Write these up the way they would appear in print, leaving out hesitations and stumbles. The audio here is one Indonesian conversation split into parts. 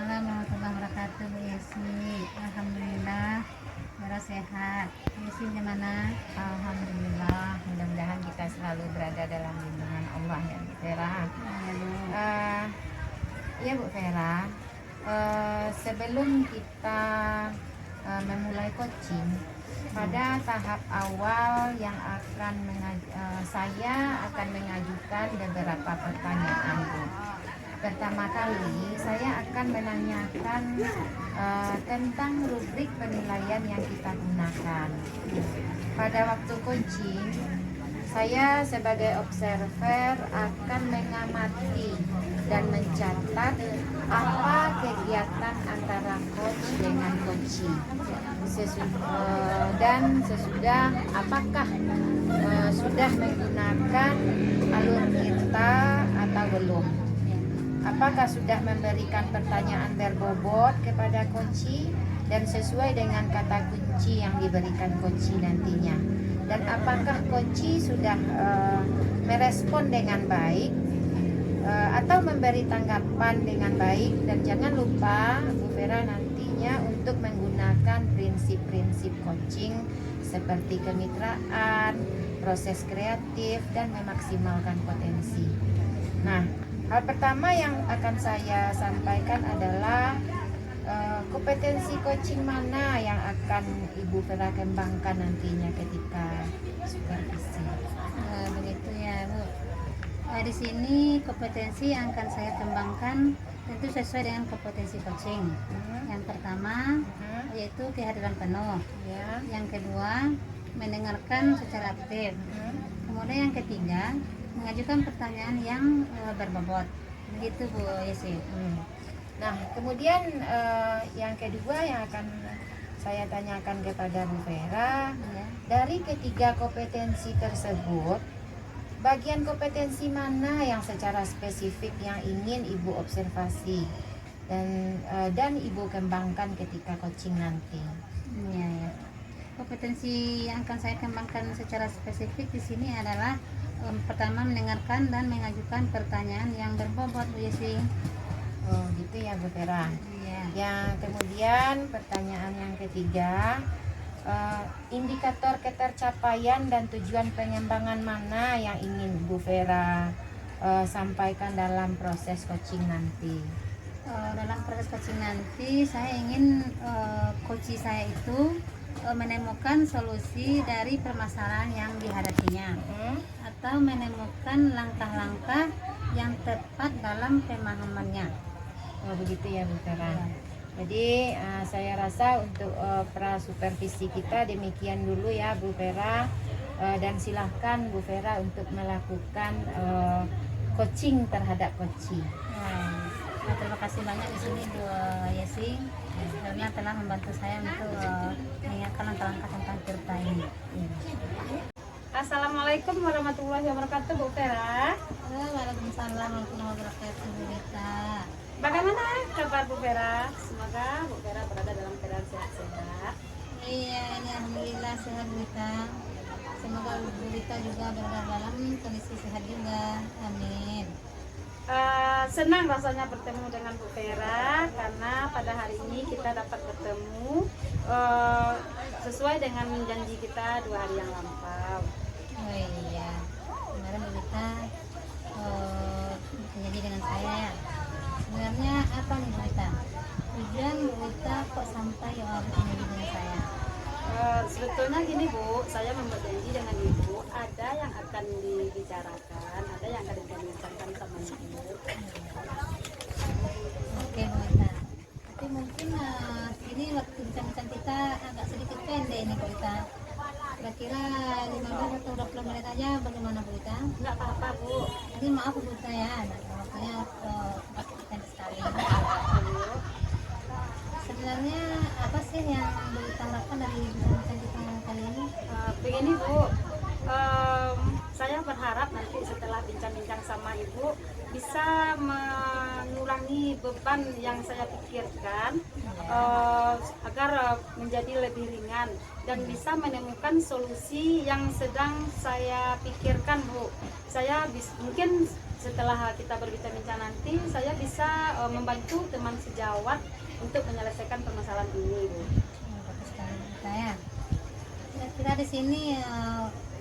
Waalaikumsalam warahmatullahi wabarakatuh, Bu Yesi. Alhamdulillah, Bara sehat. Bu Yesi gimana? Alhamdulillah, mudah-mudahan kita selalu berada dalam lindungan Allah ya Bu Vera. Ya, Bu. Ya Bu Vera, sebelum kita memulai coaching, pada tahap awal yang akan saya akan mengajukan beberapa pertanyaan Bu. Pertama kali saya akan menanyakan tentang rubrik penilaian yang kita gunakan. Pada waktu coaching, saya sebagai observer akan mengamati dan mencatat apa kegiatan antara coach dengan coachee. Dan sesudah apakah sudah menggunakan alur kita atau belum. Apakah sudah memberikan pertanyaan berbobot kepada coachee dan sesuai dengan kata kunci yang diberikan coachee nantinya. Dan apakah coachee sudah merespon dengan baik atau memberi tanggapan dengan baik. Dan jangan lupa Bu Vera nantinya untuk menggunakan prinsip-prinsip coaching seperti kemitraan, proses kreatif, dan memaksimalkan potensi. Nah, hal pertama yang akan saya sampaikan adalah kompetensi coaching mana yang akan Ibu Vera kembangkan nantinya ketika supervisi. Begitu ya, Bu. Di sini kompetensi yang akan saya kembangkan tentu sesuai dengan kompetensi coaching. Yang pertama yaitu kehadiran penuh. Ya. Yang kedua, mendengarkan secara aktif. Kemudian yang ketiga, mengajukan pertanyaan yang berbobot. Begitu Bu Yesi. Nah, kemudian yang kedua yang akan saya tanyakan kepada Bu Vera, Ya. dari ketiga kompetensi tersebut, bagian kompetensi mana yang secara spesifik yang ingin Ibu observasi dan Ibu kembangkan ketika coaching nanti? Ya. Kompetensi yang akan saya kembangkan secara spesifik di sini adalah pertama mendengarkan dan mengajukan pertanyaan yang berbobot, Bu Yesi. Oh, gitu ya Bu Vera. Ya. Yang kemudian pertanyaan yang ketiga, indikator ketercapaian dan tujuan pengembangan mana yang ingin Bu Vera sampaikan dalam proses coaching nanti? Dalam proses coaching nanti saya ingin coachee saya itu menemukan solusi dari permasalahan yang dihadapinya atau menemukan langkah-langkah yang tepat dalam pemahamannya. Oh, begitu ya Bu Vera. Ya. Jadi saya rasa untuk pra-supervisi kita demikian dulu ya Bu Vera, dan silahkan Bu Vera untuk melakukan coaching terhadap coachee. Terima kasih banyak di sini Bu Yesi karena telah membantu saya untuk mengingatkan langkah-langkah tentang cerita ini. Assalamualaikum warahmatullahi wabarakatuh Bu Vera. Waalaikumsalam warahmatullahi wabarakatuh, Bu Rita. Bagaimana kabar Bu Vera? Semoga Bu Vera berada dalam keadaan sehat-sehat. Iya, ini alhamdulillah sehat Bu Rita. Semoga Bu Rita juga berada dalam kondisi sehat juga. Amin. Senang rasanya bertemu dengan Bu Vera karena pada hari ini kita dapat bertemu sesuai dengan janji kita 2 hari yang lampau. Oh iya, kemarin Bu Rita berjanji dengan saya ya. Sebenarnya apa nih Bu Rita? Tujuan Bu Rita kok sampai berjanji dengan saya? Sebetulnya gini Bu, saya membuat janji dengan Ibu, ada yang akan dibicarakan, ada yang akan dibicarakan sama Ibu. Oke Bu Rita. Tapi mungkin ini waktu bincang-bincang kita agak sedikit pendek nih Bu Rita. Kira-kira 15 atau 20 menit aja, bagaimana Bu Rita? Nggak apa-apa Bu. Jadi maaf Bu Rita ya, waktunya pendek sekali. Sebenarnya apa sih yang Bu Rita harapkan dari bincang-bincang kita kali ini? Begini Bu, saya berharap nanti setelah bincang-bincang sama Ibu bisa mengurangi beban yang saya pikirkan agar menjadi lebih ringan dan bisa menemukan solusi yang sedang saya pikirkan Bu. Saya mungkin setelah kita berbincang-bincang nanti, saya bisa membantu teman sejawat untuk menyelesaikan permasalahan ini, Bu. Bagus sekali saya. Kira-kira di sini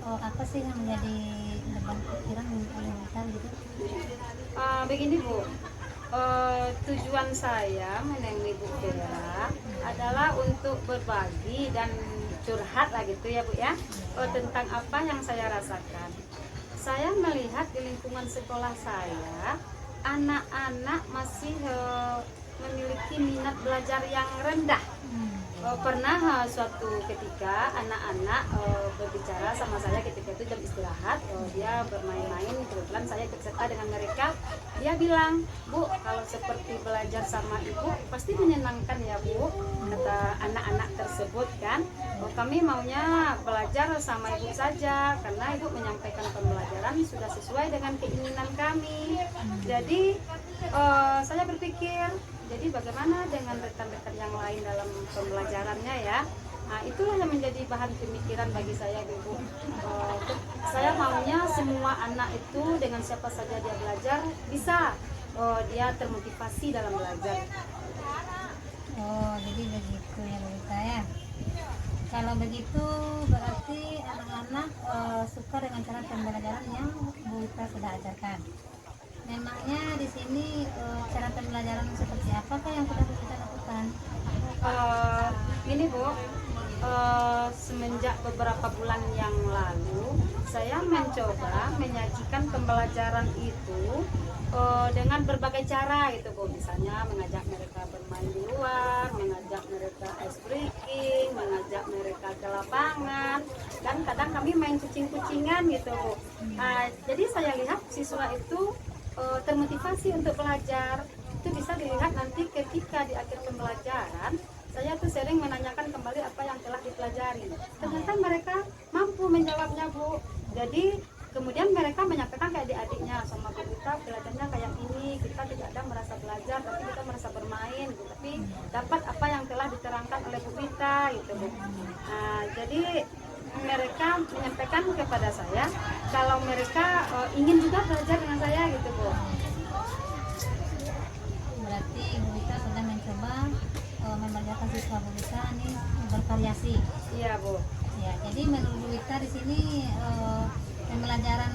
apa sih yang menjadi beban pikiran yang besar gitu? Begini, Bu. Tujuan saya menemui Bu Vera adalah untuk berbagi dan curhat lah gitu ya, Bu ya, tentang apa yang saya rasakan. Saya melihat di lingkungan sekolah saya, anak-anak masih memiliki minat belajar yang rendah. Pernah suatu ketika anak-anak berbicara sama saya ketika itu jam istirahat, dia bermain-main, kebetulan saya ikut serta dengan mereka. Dia bilang, "Bu, kalau seperti belajar sama ibu pasti menyenangkan ya, Bu," kata anak-anak tersebut kan. Kami maunya belajar sama ibu saja karena ibu menyampaikan pembelajaran sudah sesuai dengan keinginan kami. Jadi saya berpikir, jadi bagaimana dengan rekan-rekan yang lain dalam pembelajarannya ya. Nah, itulah yang menjadi bahan pemikiran bagi saya, Bu. Saya maunya semua anak itu dengan siapa saja dia belajar bisa dia termotivasi dalam belajar. Oh, jadi begitu ya Bu Wita ya. Kalau begitu berarti anak-anak suka dengan cara pembelajaran yang Bu Wita sudah ajarkan. Memangnya di sini cara pembelajaran seperti apakah yang sudah Bu Wita lakukan? Ini Bu, semenjak beberapa bulan yang lalu saya mencoba menyajikan pembelajaran itu dengan berbagai cara gitu Bu. Misalnya mengajak mereka bermain di luar, mengajak mereka ice breaking, mengajak mereka ke lapangan, dan kadang kami main kucing-kucingan gitu Bu. Jadi saya lihat siswa itu termotivasi untuk belajar. Itu bisa dilihat nanti ketika di akhir pembelajaran saya tuh sering menanyakan kembali apa yang telah dipelajari. Ternyata mereka mampu menjawabnya, Bu. Jadi kemudian mereka menyampaikan ke adik-adiknya, sama Bu Wita belajarnya kayak ini, kita tidak ada merasa belajar tapi kita merasa bermain gitu. Tapi dapat apa yang telah diterangkan oleh Bu Wita gitu, Bu. Nah, jadi mereka menyampaikan kepada saya kalau mereka ingin juga belajar dengan saya gitu, Bu. Berarti Bu Wita sudah mencoba membelajarkan siswa Bu Wita ini bervariasi. Iya, Bu. Ya, jadi menurut Bu Wita di sini pembelajaran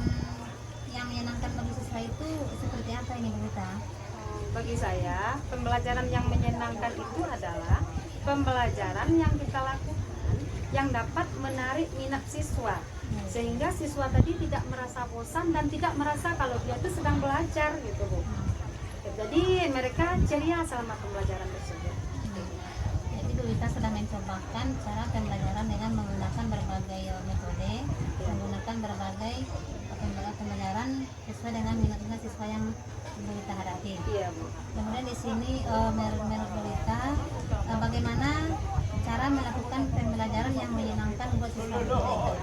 yang menyenangkan bagi siswa itu seperti apa ini Bu Wita? Bagi saya, pembelajaran yang menyenangkan itu adalah pembelajaran yang kita lakukan yang dapat menarik minat siswa, sehingga siswa tadi tidak merasa bosan dan tidak merasa kalau dia itu sedang belajar gitu, Bu. Jadi mereka ceria selama pembelajaran tersebut. Jadi Bu Wita sudah mencobakan cara pembelajaran dengan menggunakan berbagai metode, menggunakan berbagai pembelajaran sesuai dengan minat siswa yang Bu Wita hadapi. Iya, Bu. Kemudian di sini menurut Bu Wita bagaimana cara melakukan pembelajaran yang menyenangkan buat siswa Bu Wita itu?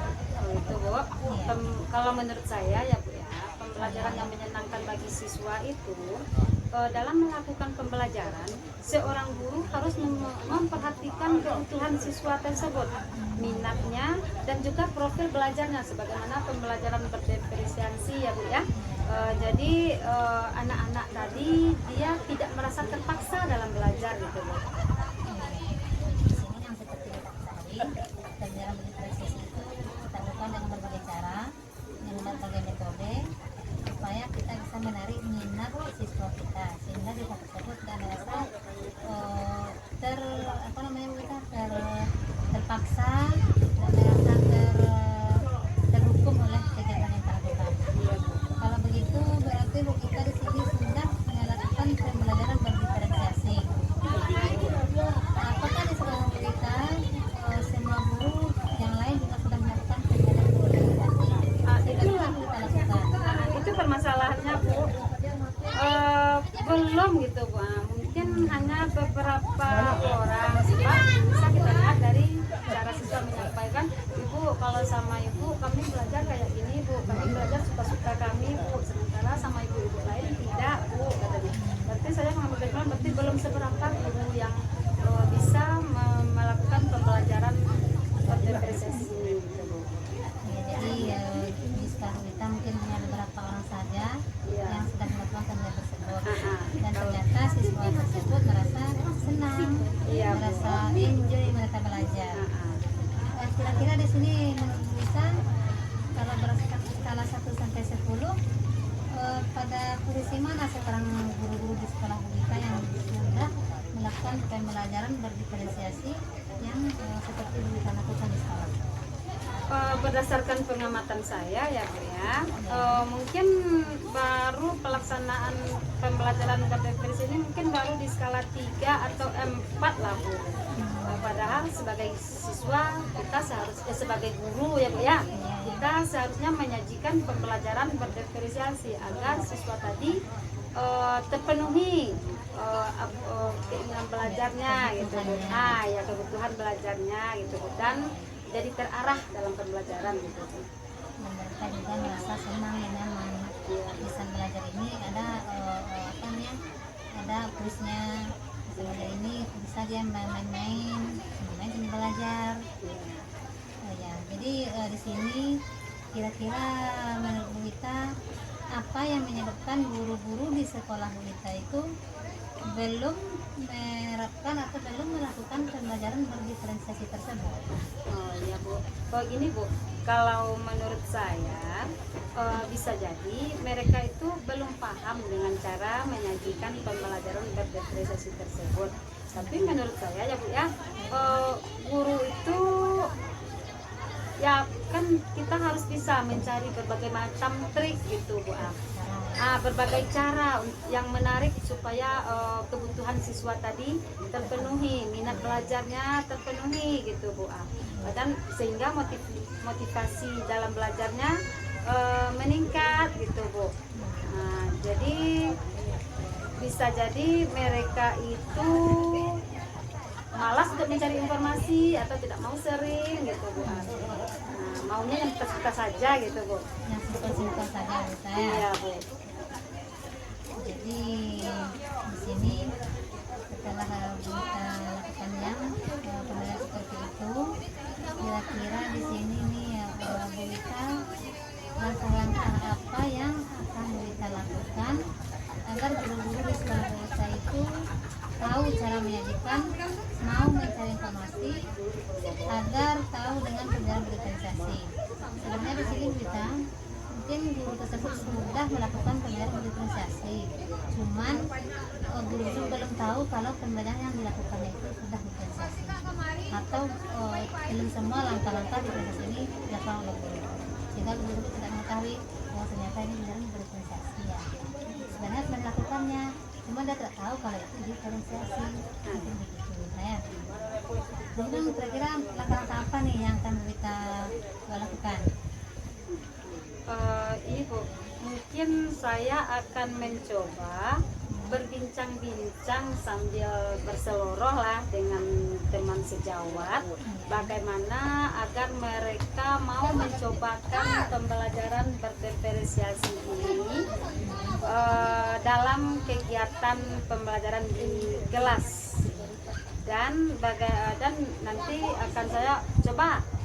Itu, Bu. Kalau menurut saya ya, Bu ya, pembelajaran yang menyenangkan bagi siswa itu dalam melakukan pembelajaran, seorang guru harus memperhatikan keutuhan siswa tersebut, minatnya dan juga profil belajarnya, sebagaimana pembelajaran berdiferensiasi ya, Bu ya. Jadi anak-anak tadi dia tidak merasa terpaksa dalam belajar gitu, Bu. Di sini yang seperti kita ketahui, pembelajaran berdiferensiasi itu kita lakukan dengan berbagai cara, dengan berbagai metode, supaya kita bisa menarik minat siswa kita, sehingga siswa tersebut tidak merasa terpaksa dan merasa terhukum oleh kegiatan yang kita lakukan. Kalau begitu berarti Bu kita di sini sudah melakukan pembelajaran berdiferensiasi. Apakah di sekolah Bu kita semua guru yang lain juga sudah melakukan pembelajaran berdiferensiasi? Itulah kita lakukan. Itu permasalahannya, Bu. Belum gitu, Bu. Mungkin hanya beberapa orang, sebab bisa kita lihat dari cara siswa menyampaikan, "Ibu, kalau sama ibu kami belajar kayak gini, Bu, kami belajar suka-suka kami, Bu, sementara sama ibu-ibu lain tidak, Bu," katanya. Berarti saya mengambil background, berarti belum seberapa guru yang bisa melakukan pembelajaran berdiferensiasi gitu, Bu. Ya, jadi di sekolah kita mungkin hanya beberapa orang saja yang kira-kira di sini menurut kita kalau berdasarkan skala 1 sampai 10 pada posisi mana sekarang guru-guru di sekolah kita yang sudah melakukan pembelajaran berdiferensiasi yang seperti kita lakukan di sekolah? Berdasarkan pengamatan saya ya Bu ya, mungkin baru pelaksanaan pembelajaran berdiferensiasi ini mungkin baru di skala 3 atau 4 lah Bu. Padahal sebagai siswa kita seharusnya, sebagai guru ya Bu ya, kita seharusnya menyajikan pembelajaran berdiferensiasi agar siswa tadi terpenuhi keinginan belajarnya gitu Bu. Ya kebutuhan belajarnya gitu Bu, dan jadi terarah dalam pembelajaran gitu. Dan mereka juga merasa senang dengan bisa belajar ini, ada apa namanya, ada kuisnya belajar ini, bisa dia main-main sambil belajar. Ya, jadi di sini kira-kira menurut Bu Wita apa yang menyebabkan guru-guru di sekolah Bu Wita itu belum menerapkan atau belum melakukan pembelajaran berdiferensiasi tersebut? Oh iya Bu, begini Bu, kalau menurut saya bisa jadi mereka itu belum paham dengan cara menyajikan pembelajaran berdiferensiasi tersebut. Tapi menurut saya ya Bu ya, guru itu ya kan kita harus bisa mencari berbagai macam trik gitu Bu. Berbagai cara yang menarik supaya kebutuhan siswa tadi terpenuhi, minat belajarnya terpenuhi gitu Bu. Dan sehingga motivasi dalam belajarnya meningkat gitu Bu. Jadi bisa jadi mereka itu malas untuk mencari informasi atau tidak mau sering gitu Bu. Maunya yang kita saja gitu Bu. Yang simpel-simpel saja Bu saya. Iya Bu. Jadi di sini setelah kita lakukan yang pembelajaran seperti itu, kira-kira di sini nih ya Bu Wita, langkah-langkah apa yang akan Bu Wita lakukan agar guru-guru di sekolah Bu Wita itu tahu cara menyajikan, mau mencari informasi, agar tahu dengan pembelajaran berdiferensiasi. Sebenarnya di sini Bu Wita, mungkin guru tersebut sudah melakukan pembelajaran berdiferensiasi, cuman guru itu belum tahu kalau pembelajaran yang dilakukan itu sudah diferensiasi, atau belum semua langkah-langkah diferensiasi ini dilakukan oleh guru, sehingga guru itu tidak mengetahui bahwa ternyata ini pembelajaran berdiferensiasi ya. Sebenarnya sudah melakukannya, cuma dia tidak tahu kalau itu diferensiasi. Mungkin begitu saya. Kemudian kira-kira langkah-langkah apa nih yang akan kita lakukan? Ibu, mungkin saya akan mencoba berbincang-bincang sambil berseloroh lah dengan teman sejawat, bagaimana agar mereka mau mencobakan pembelajaran berdiferensiasi ini dalam kegiatan pembelajaran di kelas, dan nanti akan saya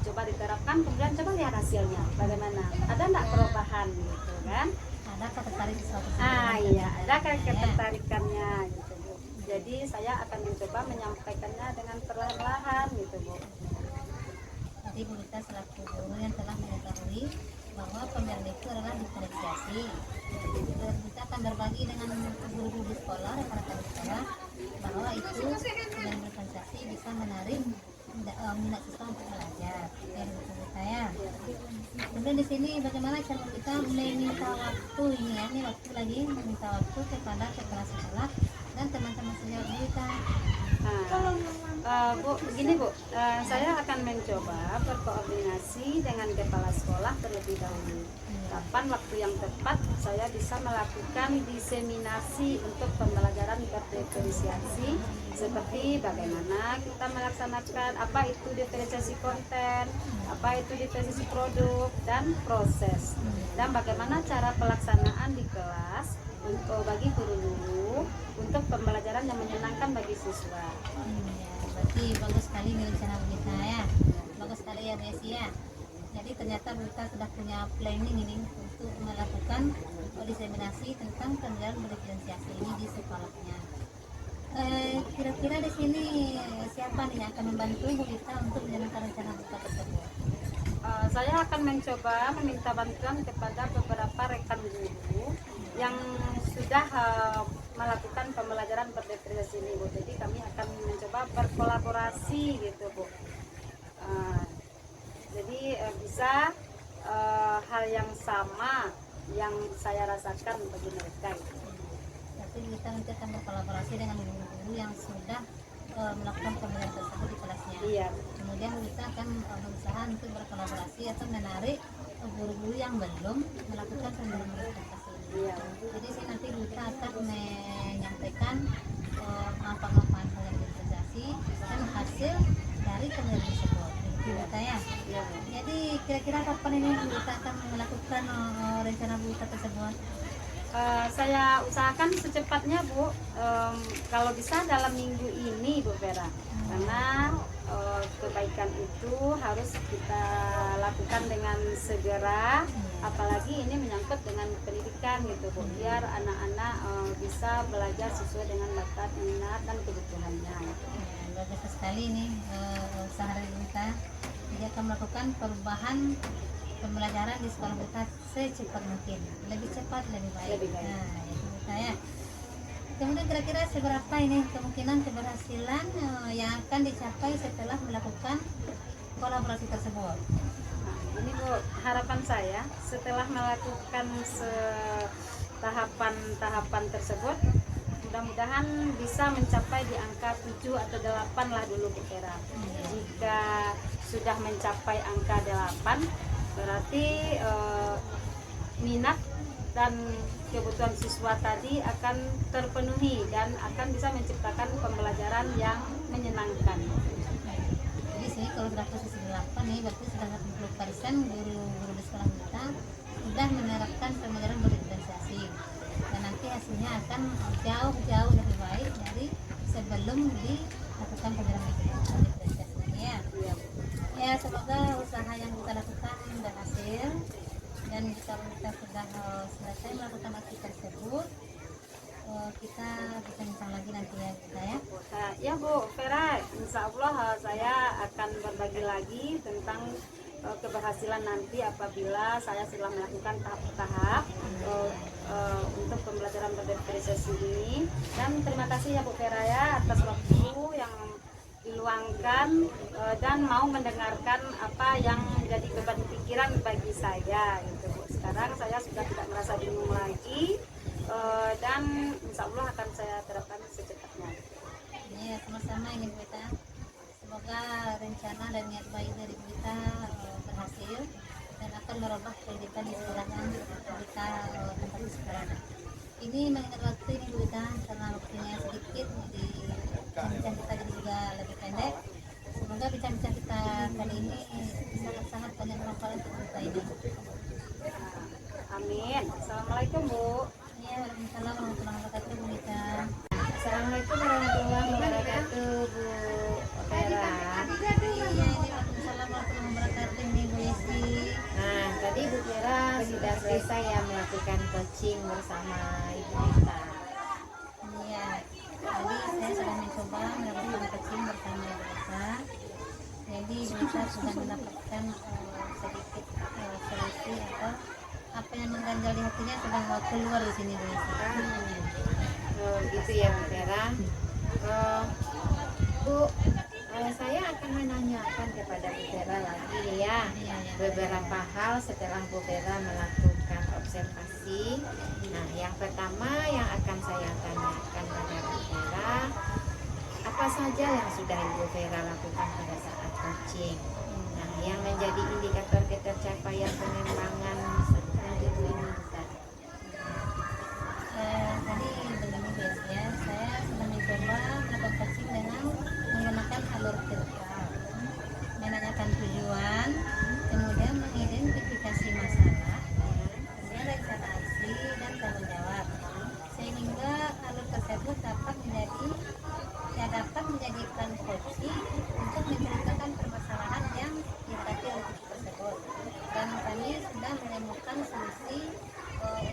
coba diterapkan, kemudian coba lihat hasilnya bagaimana, ada enggak perubahan gitu kan, Ada ketertarik di suatu iya ada ketertarikannya gitu Bu. Jadi saya akan mencoba menyampaikannya dengan perlahan-lahan gitu Bu. Jadi Bu Wita selaku guru yang telah mengetahui bahwa pembelajaran itu adalah diferensiasi, kita akan berbagi dengan guru-guru di sekolah, rekan-rekan di sekolah, bahwa itu pembelajaran diferensiasi bisa menarik minat siswa untuk belajar. Ya, betul saya. Kemudian di sini bagaimana cara kita meminta waktu ini waktu lagi meminta waktu kepada kepala sekolah dan teman-teman sejawat kita. Bu, begini Bu, saya akan mencoba berkoordinasi dengan kepala sekolah terlebih dahulu. Kapan waktu yang tepat saya bisa melakukan diseminasi untuk pembelajaran berdiferensiasi, seperti bagaimana kita melaksanakan apa itu diferensiasi konten, apa itu diferensiasi produk dan proses, dan bagaimana cara pelaksanaan di kelas untuk bagi guru-guru untuk pembelajaran yang menyenangkan bagi siswa. Berarti bagus sekali nih rencana kita ya, bagus sekali ya Desi ya. Jadi ternyata kita sudah punya planning ini untuk melakukan diseminasi tentang pembelajaran berdiferensiasi ini di sekolahnya. Kira-kira di sini siapa nih yang akan membantu Bu Wita untuk menjalankan rencana buka tersebut? saya akan mencoba meminta bantuan kepada beberapa rekan guru yang sudah melakukan pembelajaran berdepresi ini, Bu. Jadi kami akan mencoba berkolaborasi gitu, Bu. Jadi bisa hal yang sama yang saya rasakan bagi mereka gitu. Tapi kita nanti akan berkolaborasi dengan guru-guru yang sudah melakukan pembelajaran tersebut di kelasnya. Iya. Kemudian kita akan berusaha untuk berkolaborasi atau menarik guru-guru yang belum melakukan pembelajaran tersebut. Iya. Jadi sih nanti kita akan menyampaikan manfaat-manfaat yang direalisasi dan hasil dari pembelajaran tersebut. Kita ya. Iya. Jadi kira-kira kapan ini kita akan melakukan rencana kita tersebut? Saya usahakan secepatnya, Bu. Kalau bisa dalam minggu ini, Bu Vera, karena kebaikan itu harus kita lakukan dengan segera, apalagi ini menyangkut dengan pendidikan gitu, Bu, biar anak-anak bisa belajar sesuai dengan bakat, minat dan kebutuhannya gitu. Bagus sekali nih usaha dari kita. Jadi akan melakukan perubahan pembelajaran di sekolah kita secepat mungkin, lebih cepat lebih baik. Lebih baik. Nah, itu kita ya. Kemudian kira-kira seberapa ini kemungkinan keberhasilan yang akan dicapai setelah melakukan kolaborasi tersebut? Nah, ini, Bu, harapan saya setelah melakukan tahapan tersebut, mudah-mudahan bisa mencapai di angka 7 atau 8 lah dulu, Bu Vera. Jika sudah mencapai angka 8, berarti minat dan kebutuhan siswa tadi akan terpenuhi dan akan bisa menciptakan pembelajaran yang menyenangkan. Jadi sih kalau sudah posisi 8 nih berarti sudah 80% guru-guru di sekolah kita sudah menerapkan pembelajaran berdiferensiasi dan nanti hasilnya akan jauh lebih baik dari sebelum dilakukan pembelajaran berdiferensiasi ini ya. Ya, semoga usaha yang kita lakukan berhasil dan jika kita sudah selesai melakukan aksi tersebut kita bisa bincang lagi nanti ya kita ya. Ya, Bu Vera, insya Allah saya akan berbagi lagi tentang keberhasilan nanti apabila saya sudah melakukan tahap-tahap untuk pembelajaran berdiferensiasi ini. Dan terima kasih ya Bu Vera ya atas waktu yang diluangkan dan mau mendengarkan apa yang menjadi beban pikiran bagi saya gitu, Bu. Sekarang saya sudah tidak merasa bingung lagi dan insya Allah akan saya terapkan secepatnya. Ya, sama-sama ini Bu Ita. Semoga rencana dan niat baik dari Bu Ita berhasil dan akan merubah pendidikan di sekolah yang kita tempat di sekolah. Ini mengingat waktu ini Bu Ita karena waktunya sedikit di bincang kita jadi juga lebih pendek. Semoga bincang-bincang kita kali ini sangat-sangat banyak manfaat untuk kita ini. Amin. Assalamualaikum, Bu. Ya, waalaikumsalam warahmatullahi wabarakatuh Bu Ita. Assalamualaikum warahmatullahi wabarakatuh, Bu Vera. Iya, ini waalaikumsalam warahmatullahi wabarakatuh ini Bu Yesi. Nah, tadi Bu Vera sudah selesai ya melakukan coaching bersama Ibu Rita. Iya, tadi saya sudah mencoba melakukan coaching bersama Ibu Ita. Jadi Ibu Ita sudah mendapatkan sedikit solusi atau apa yang mengganjal di hatinya sudah keluar di sini Bu Ita. Oh, gitu ya Bu Vera. Bu, saya akan menanyakan kepada Bu Vera lagi ya beberapa hal setelah Bu Vera melakukan observasi. Nah, yang pertama yang akan saya tanyakan pada Bu Vera, apa saja yang sudah Ibu Vera lakukan pada saat coaching? Nah, yang menjadi indikator ketercapaian pengembangan Ibu ini Ustaz. Tadi begini guys ya, saya sudah mencoba melakukan coaching dengan menggunakan alur filter, menanyakan tujuan, kemudian mengidentifikasi masalah, kemudian rencana aksi dan tanggung jawab, sehingga alur tersebut dapat menjadikan kunci untuk menceritakan permasalahan yang dihadapi oleh kita tersebut. Dan kami sudah menemukan solusi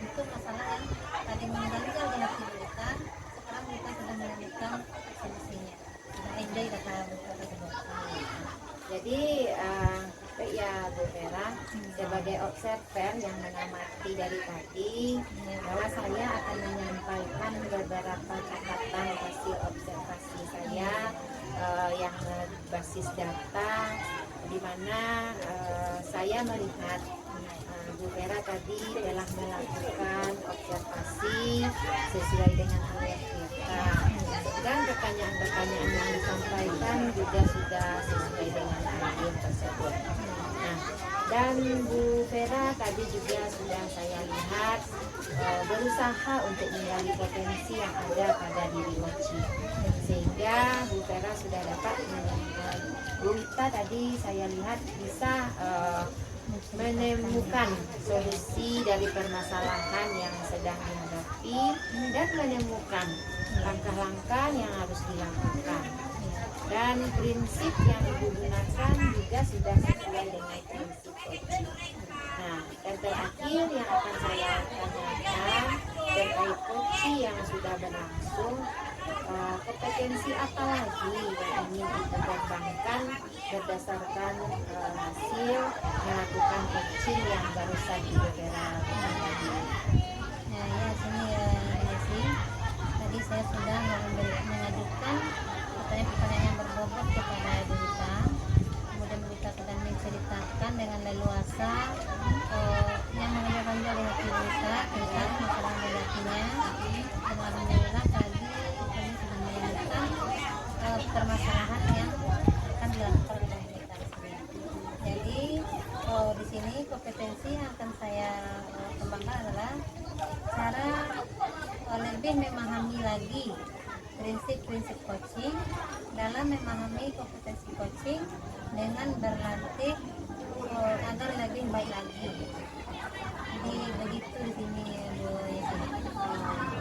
untuk masalah yang tadi mengganjal di hati kita. Sekarang kita sudah menemukan solusinya. Sudah enjoy kata Bu tersebut. Jadi ya Bu Bu Vera sebagai observer yang mengamati dari tadi, bahwa saya akan menyampaikan beberapa catatan hasil observasi saya yang berbasis data, di mana saya melihat Bu Vera tadi telah melakukan observasi sesuai dengan alur kita, dan pertanyaan-pertanyaan yang disampaikan juga sudah sesuai dengan alur tersebut. Nah, dan Bu Vera tadi juga sudah saya lihat berusaha untuk menggali potensi yang ada pada diri Oci, sehingga Bu Vera sudah dapat Bu Wita tadi saya lihat bisa menemukan solusi dari permasalahan yang sedang dihadapi dan menemukan langkah-langkah yang harus dilakukan, dan prinsip yang Ibu gunakan juga sudah sesuai dengan prinsip Oci. Nah, dan terakhir yang akan saya tanyakan terkait Oci yang sudah berlangsung, kompetensi apa lagi yang ingin Ibu kembangkan berdasarkan hasil melakukan coaching yang barusan Ibu Vera tadi? Nah, ya sini ya Desi. Tadi saya sudah mengajukan pertanyaan-pertanyaan yang berbobot kepada Ibu Wita. Kemudian Bu Wita akan menceritakan dengan leluasa yang mengenai oleh hati Bu Wita tentang masalah negatifnya. Dan alhamdulillah tadi kami sudah menemukan permasalahan yang akan dilakukan oleh Bu Wita. Jadi di sini kompetensi yang akan saya kembangkan adalah cara lebih memahami lagi prinsip-prinsip coaching dalam memahami kompetensi coaching dengan berlatih agar lebih baik lagi. Jadi begitu di sini Bu Yesi.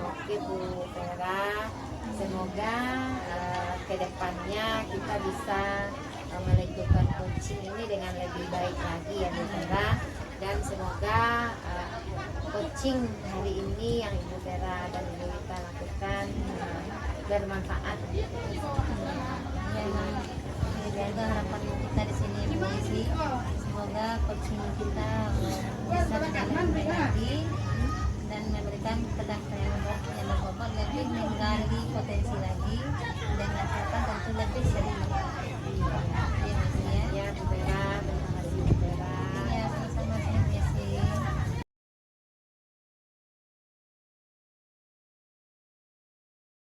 Oke Bu Vera, semoga kedepannya kita bisa melakukan coaching ini dengan lebih baik lagi ya Bu Vera, dan semoga coaching hari ini yang Ibu Vera dan Ibu Wita lakukan bermanfaat. Semoga harapan kita di sini Bu Yesi, semoga coaching kita bisa menjadi baik lagi dan memberikan pedangkan yang berbobot, lebih menggali potensi lagi dengan harapan tentu lebih serius